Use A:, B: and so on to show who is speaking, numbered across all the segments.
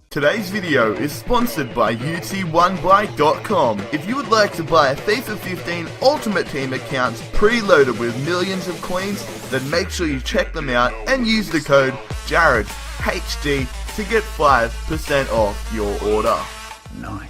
A: Today's video is sponsored by UT1Buy.com. If you would like to buy a FIFA 15 Ultimate Team accounts preloaded with millions of coins, then make sure you check them out and use the code JarradHD to get 5% off your order.
B: Nice.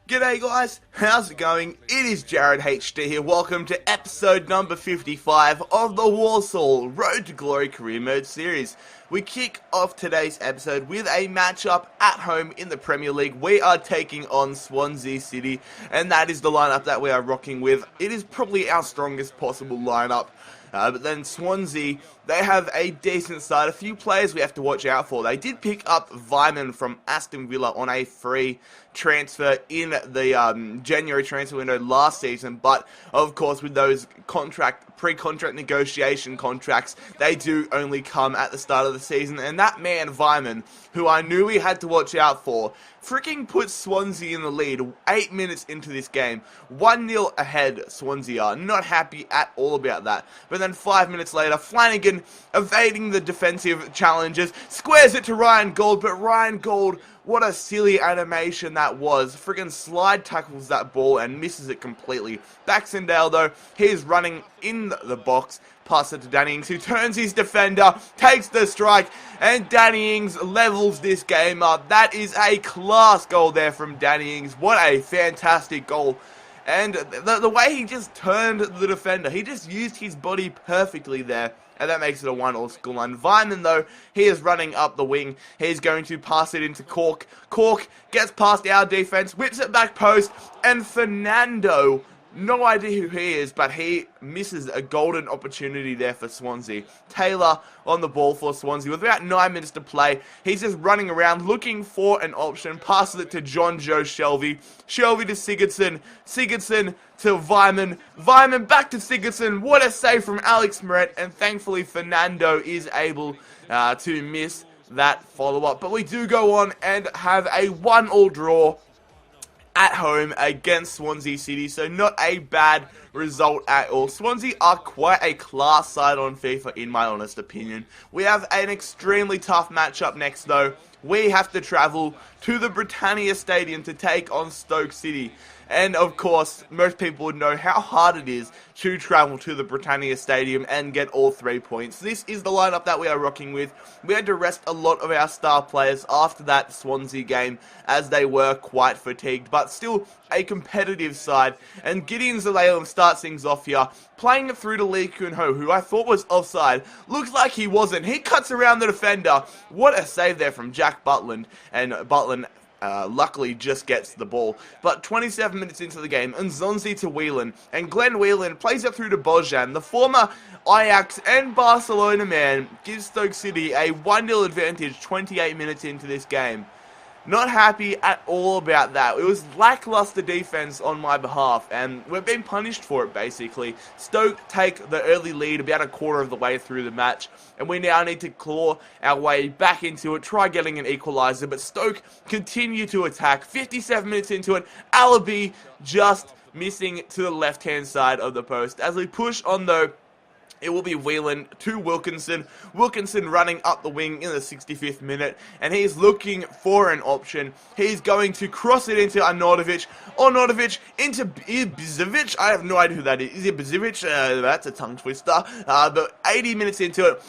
A: G'day guys, how's it going? It is JarradHD here. Welcome to episode number 55 of the Walsall Road to Glory Career Mode series. We kick off today's episode with a matchup at home in the Premier League. We are taking on Swansea City, and that is the lineup that we are rocking with. It is probably our strongest possible lineup. But then Swansea, they have a decent side. A few players we have to watch out for. They did pick up Weimann from Aston Villa on a free transfer in the January transfer window last season. But, of course, with those pre-contract negotiation contracts, they do only come at the start of the season. And that man, Weimann, who I knew we had to watch out for, freaking puts Swansea in the lead 8 minutes into this game. 1-0 ahead, Swansea are. Not happy at all about that. But then 5 minutes later, Flanagan, evading the defensive challenges, squares it to Ryan Gold, but Ryan Gold, what a silly animation that was. Friggin' slide tackles that ball and misses it completely. Baxendale, though, he's running in the box. Pass it to Danny Ings, who turns his defender, takes the strike, and Danny Ings levels this game up. That is a class goal there from Danny Ings. What a fantastic goal. And the way he just turned the defender, he just used his body perfectly there. And that makes it a 1-1 scoreline. Weimann, though, he is running up the wing. He's going to pass it into Cork. Cork gets past our defense, whips it back post, and Fernando, no idea who he is, but he misses a golden opportunity there for Swansea. Taylor on the ball for Swansea with about 9 minutes to play. He's just running around looking for an option. Passes it to John Joe Shelvey. Shelvey to Sigurdsson. Sigurdsson to Weimann. Weimann back to Sigurdsson. What a save from Alex Moret. And thankfully Fernando is able to miss that follow-up. But we do go on and have a 1-1 draw at home against Swansea City, so not a bad result at all. Swansea are quite a class side on FIFA, in my honest opinion. We have an extremely tough matchup next, though. We have to travel to the Britannia Stadium to take on Stoke City. And, of course, most people would know how hard it is to travel to the Britannia Stadium and get all 3 points. This is the lineup that we are rocking with. We had to rest a lot of our star players after that Swansea game, as they were quite fatigued, but still a competitive side. And Gideon Zelalem starts things off here, playing it through to Lee Kuhn-ho, who I thought was offside. Looks like he wasn't. He cuts around the defender. What a save there from Jack Butland, and Butland luckily just gets the ball. But 27 minutes into the game, Nzonzi to Whelan, and Glenn Whelan plays it through to Bojan. The former Ajax and Barcelona man gives Stoke City a 1-0 advantage 28 minutes into this game. Not happy at all about that. It was lackluster defense on my behalf, and we're being punished for it, basically. Stoke take the early lead about a quarter of the way through the match, and we now need to claw our way back into it, try getting an equaliser, but Stoke continue to attack. 57 minutes into it, Alabi just missing to the left-hand side of the post. As we push on, though, it will be Whelan to Wilkinson. Wilkinson running up the wing in the 65th minute, and he's looking for an option. He's going to cross it into Arnautovic. Arnautovic into Ibizovic. I have no idea who that is. Ibizovic? That's a tongue twister. But 80 minutes into it,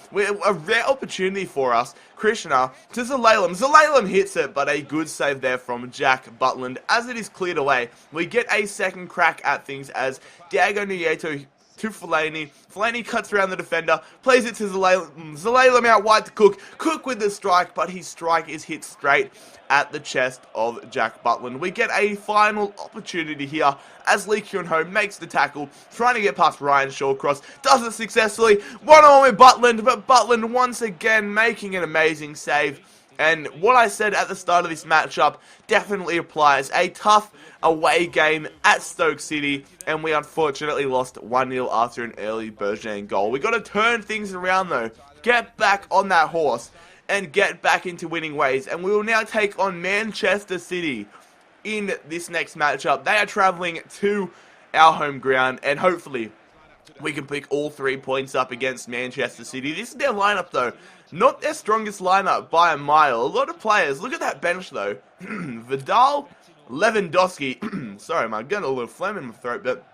A: a rare opportunity for us. Krishna to Zelalem. Zelalem hits it, but a good save there from Jack Butland. As it is cleared away, we get a second crack at things as Diego Nieto to Fellaini. Fellaini cuts around the defender, plays it to Zelalem. Zelalem out wide to Cook. Cook with the strike, but his strike is hit straight at the chest of Jack Butland. We get a final opportunity here as Lee Kyun-ho makes the tackle, trying to get past Ryan Shawcross. Does it successfully. 1-on-1 with Butland, but Butland once again making an amazing save. And what I said at the start of this matchup definitely applies. A tough away game at Stoke City, and we unfortunately lost 1-0 after an early Bergevin goal. We got to turn things around, though. Get back on that horse and get back into winning ways. And we will now take on Manchester City in this next matchup. They are travelling to our home ground, and hopefully we can pick all 3 points up against Manchester City. This is their lineup, though. Not their strongest lineup by a mile. A lot of players. Look at that bench, though. Vidal, Lewandowski. Sorry, I'm getting a little phlegm in my throat, but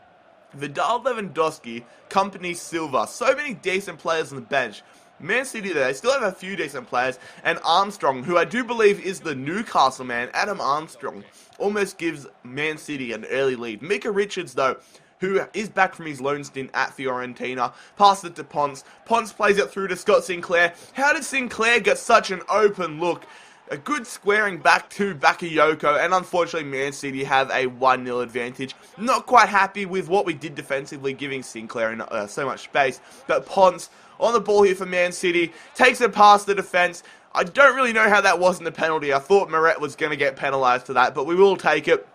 A: Vidal, Lewandowski, Company, Silva. So many decent players on the bench. Man City, they still have a few decent players, and Armstrong, who I do believe is the Newcastle man, Adam Armstrong, almost gives Man City an early lead. Micah Richards, though, who is back from his loan stint at Fiorentina, passes it to Ponce. Ponce plays it through to Scott Sinclair. How did Sinclair get such an open look? A good squaring back to Bakayoko, and unfortunately Man City have a 1-0 advantage. Not quite happy with what we did defensively, giving Sinclair so much space, but Ponce on the ball here for Man City, takes it past the defence. I don't really know how that wasn't a penalty. I thought Moret was going to get penalised for that, but we will take it.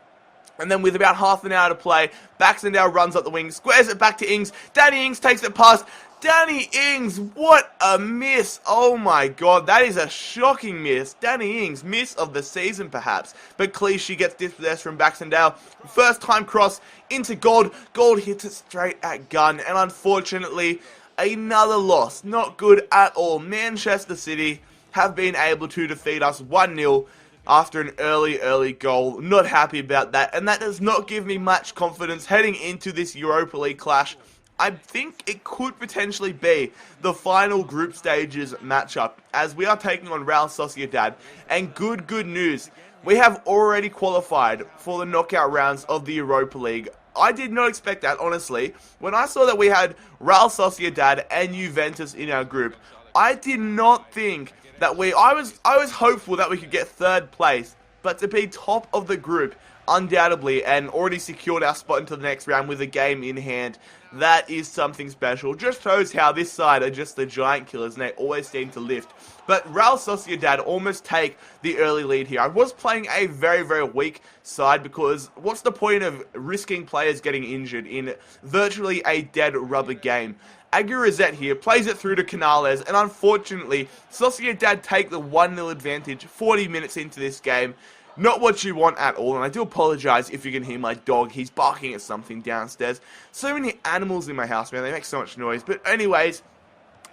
A: And then with about half an hour to play, Baxendale runs up the wing, squares it back to Ings. Danny Ings takes it past. Danny Ings, what a miss. Oh my god, that is a shocking miss. Danny Ings, miss of the season perhaps. But Clichy gets dispossessed from Baxendale. First time cross into Gold. Gold hits it straight at Gunn. And unfortunately, another loss. Not good at all. Manchester City have been able to defeat us 1-0 after an early goal. Not happy about that. And that does not give me much confidence heading into this Europa League clash. I think it could potentially be the final group stages matchup, as we are taking on Real Sociedad. And good news, we have already qualified for the knockout rounds of the Europa League. I did not expect that, honestly. When I saw that we had Real Sociedad and Juventus in our group, I did not think that I was hopeful that we could get third place, but to be top of the group, undoubtedly, and already secured our spot into the next round with a game in hand, that is something special. Just shows how this side are just the giant killers, and they always seem to lift. But Real Sociedad almost take the early lead here. I was playing a very weak side, because what's the point of risking players getting injured in virtually a dead rubber game? Aguirrezet here plays it through to Canales, and unfortunately, Sociedad take the 1-0 advantage 40 minutes into this game. Not what you want at all, and I do apologise if you can hear my dog. He's barking at something downstairs. So many animals in my house, man. They make so much noise. But anyways,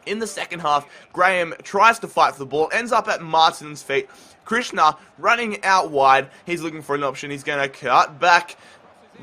A: in the second half, Graham tries to fight for the ball, ends up at Martin's feet. Krishna running out wide. He's looking for an option. He's going to cut back,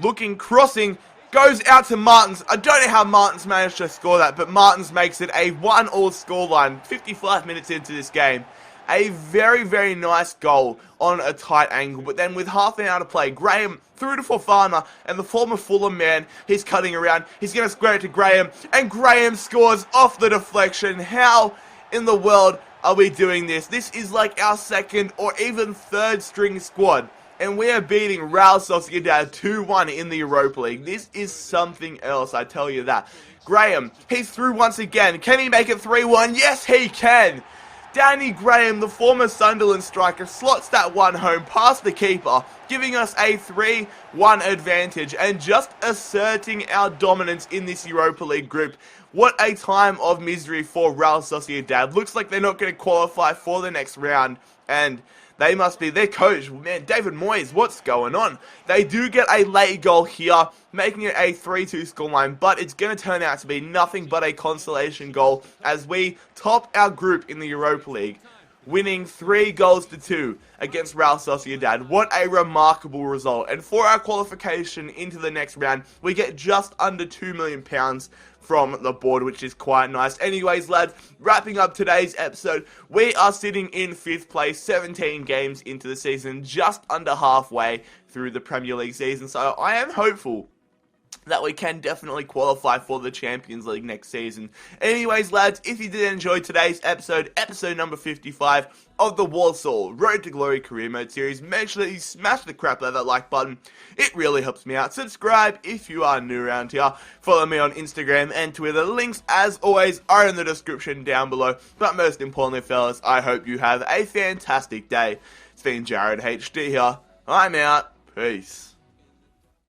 A: looking, crossing, goes out to Martins. I don't know how Martins managed to score that, but Martins makes it a 1-1 scoreline 55 minutes into this game. A very nice goal on a tight angle, but then with half an hour to play, Graham through to Fofana, and the former Fulham man, he's cutting around, he's going to square it to Graham, and Graham scores off the deflection. How in the world are we doing this? This is like our second or even third string squad, and we are beating Real Sociedad 2-1 in the Europa League. This is something else, I tell you that. Graham, he's through once again. Can he make it 3-1? Yes, he can! Danny Graham, the former Sunderland striker, slots that one home past the keeper, giving us a 3-1 advantage and just asserting our dominance in this Europa League group. What a time of misery for Real Sociedad. Looks like they're not going to qualify for the next round, and they must be their coach. Man, David Moyes, what's going on? They do get a late goal here, making it a 3-2 scoreline, but it's going to turn out to be nothing but a consolation goal as we top our group in the Europa League, winning 3-2 against Real Sociedad. What a remarkable result. And for our qualification into the next round, we get just under £2 million from the board, which is quite nice. Anyways, lads, wrapping up today's episode, we are sitting in 5th place, 17 games into the season, just under halfway through the Premier League season. So I am hopeful that we can definitely qualify for the Champions League next season. Anyways, lads, if you did enjoy today's episode number 55 of the Walsall Road to Glory Career Mode series, make sure that you smash the crap out of that like button. It really helps me out. Subscribe if you are new around here. Follow me on Instagram and Twitter. Links, as always, are in the description down below. But most importantly, fellas, I hope you have a fantastic day. It's been JarradHD here. I'm out. Peace.